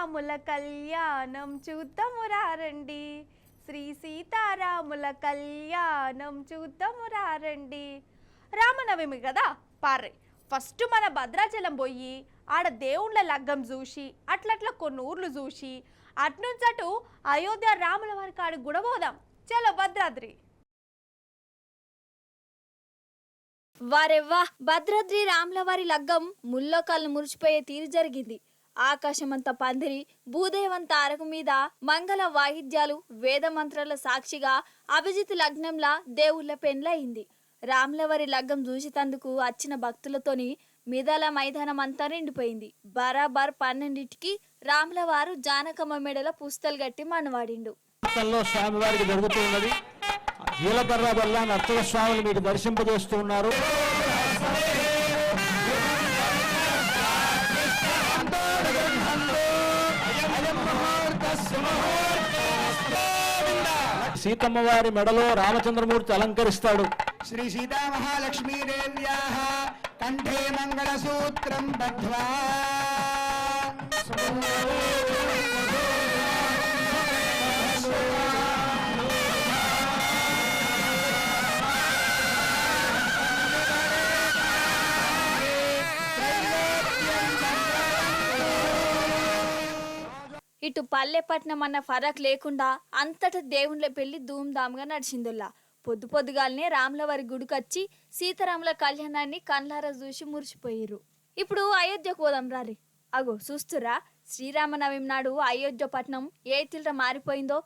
సీతారాముల కళ్యాణం చూద్దాము రండి, శ్రీ సీతారాముల కళ్యాణం చూద్దాము రండి. రామనవమి కదా పార్రే ఫస్ట్ మన భద్రాచలం పోయి ఆడ దేవుళ్ళ లగ్గం చూసి అట్లట్ల కొన్ని ఊర్లు చూసి అట్నుంచటు అయోధ్య రాముల వారి కాడికి కూడా పోదాం. చలో భద్రాద్రి. వారెవ్వా, భద్రాద్రి రాములవారి లగ్గం ముల్లోకాలను మురిచిపోయే తీరు జరిగింది. ఆకాశమంత పందిరి, భూదేవంత అరకు మీద మంగళ వాయిద్యాలు, వేద మంత్రాల సాక్షిగా అభిజిత్ లగ్నంలా దేవుళ్ళ పెండ్లయింది. రాములవారి లగ్గం చూసేతందుకు వచ్చిన భక్తులతోని మిదల మైదానం అంతా నిండిపోయింది. బరాబర్ 12కి రాములవారు జానకమ్మ మెడల పుస్తలు గట్టి మనవాడిండు. స్వామివారికి జరుగుతున్నది జీలకర్ర వల్ల నర్తక స్వాములు మీకు దర్శింపజేస్తూ ఉన్నారు. సీతమ్మ వారి మెడలో రామచంద్రమూర్తి అలంకరిస్తాడు. శ్రీ సీతా మహాలక్ష్మీదేవ్యాః కంఠే మంగళసూత్రం బద్ధ్వా ఇటు పల్లెపట్నం అన్న ఫరక్ లేకుండా అంతటా దేవుళ్ళ పెళ్లి ధూమ్ధామ్గా నడిచిందల్లా. పొద్దుగాలనే రాములవారి గుడికొచ్చి సీతారాముల కళ్యాణాన్ని కళ్ళారా చూసి మురిసిపోయారు. ఇప్పుడు అయోధ్యకు పోదాం రారి. అగో చూస్తురా, శ్రీరామనవమి నాడు అయోధ్య పట్నం ఏ తీర మారిపోయిందో.